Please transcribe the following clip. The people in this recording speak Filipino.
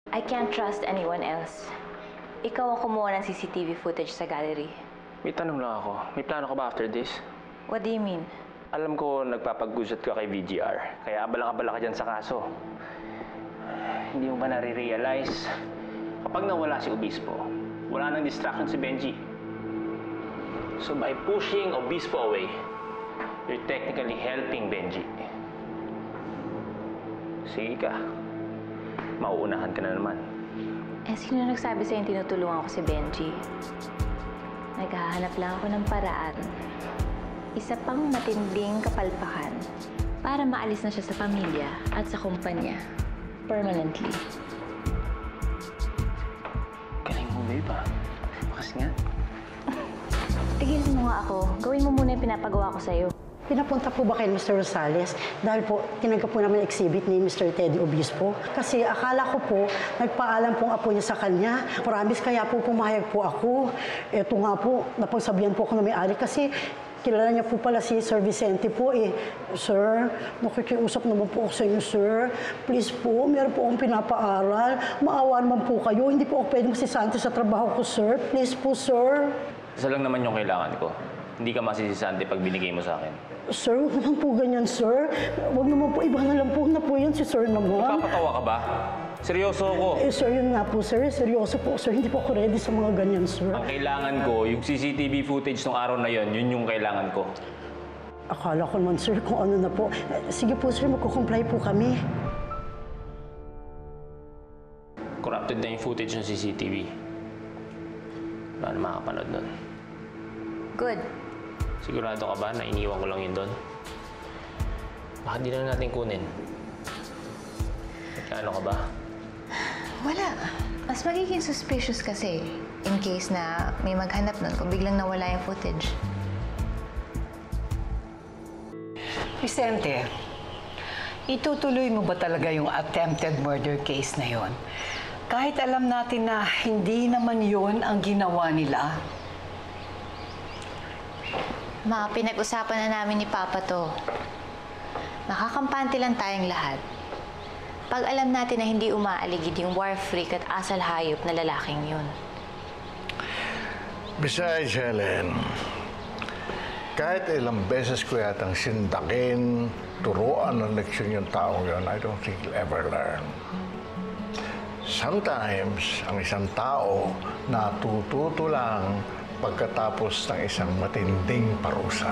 I can't trust anyone else. Ikaw ang kumuha ng CCTV footage sa gallery. May tanong lang ako. May plano ka ba after this? What do you mean? Alam ko nagpapagusot ka kay VGR, kaya abalang-abala ka dyan sa kaso. Hindi mo ba nare-realize? Kapag nawala si Obispo, wala nang distraction si Benji. So by pushing Obispo away, you're technically helping Benji. Sige ka. Mauunahan ka na naman. Eh, sino nagsabi sa'yo tinutulungan ko si Benji? Naghahanap lang ako ng paraan. Isa pang matinding kapalpakan para maalis na siya sa pamilya at sa kumpanya. Permanently. Galing mo, babe, ha? Kasi nga. Tigilin mo nga ako. Gawin mo muna yung pinapagawa ko sa'yo. Pinapunta po ba kay Mr. Rosales? Dahil po, tinanggap po namin exhibit ni Mr. Teddy Obispo. Kasi akala ko po, nagpaalam pong apo niya sa kanya. Promise, kaya po pumayag po ako. Eto nga po, napagsabihan po ako na may-ari kasi kilala niya po pala si Sir Vicente po eh. Sir, nakikiusap naman po ako sa inyo, sir. Please po, meron po akong pinapaaral. Maawa naman po kayo. Hindi po ako pwede masisante sa trabaho ko, sir. Please po, sir. Isa lang naman yung kailangan ko. Hindi ka masisisante pag binigay mo sa akin. Sir, huwag naman po ganyan, sir. Huwag naman po, iba na lang po na po yan si sir naman. Papatawa ka ba? Seryoso ako. Eh, sir, yun nga po, sir. Seryoso po, sir. Hindi po ako ready sa mga ganyan, sir. Ang kailangan ko, yung CCTV footage ng araw na yon, yun yung kailangan ko. Akala ko naman, sir, kung ano na po. Sige po, sir, magkukomply po kami. Corrupted na yung footage ng CCTV. Wala na makapanood nun. Good. Sigurado ka ba na iniwan ko lang yun doon? Bakit di na natin kunin? Ano ka ba? Wala. Mas magiging suspicious kasi in case na may maghanap nun kung biglang nawala yung footage. Vicente, itutuloy mo ba talaga yung attempted murder case na yon? Kahit alam natin na hindi naman yon ang ginawa nila. Ma, pinag-usapan na namin ni Papa to. Makakampante lang tayong lahat. Pag alam natin na hindi umaaligid yung war freak at asal hayop na lalaking yun. Besides, Helen, kahit ilang beses ko yatang sindakin, turuan ng leksyon yung taong yun, I don't think he'll ever learn. Sometimes, ang isang tao natututo lang pagkatapos ng isang matinding parusa.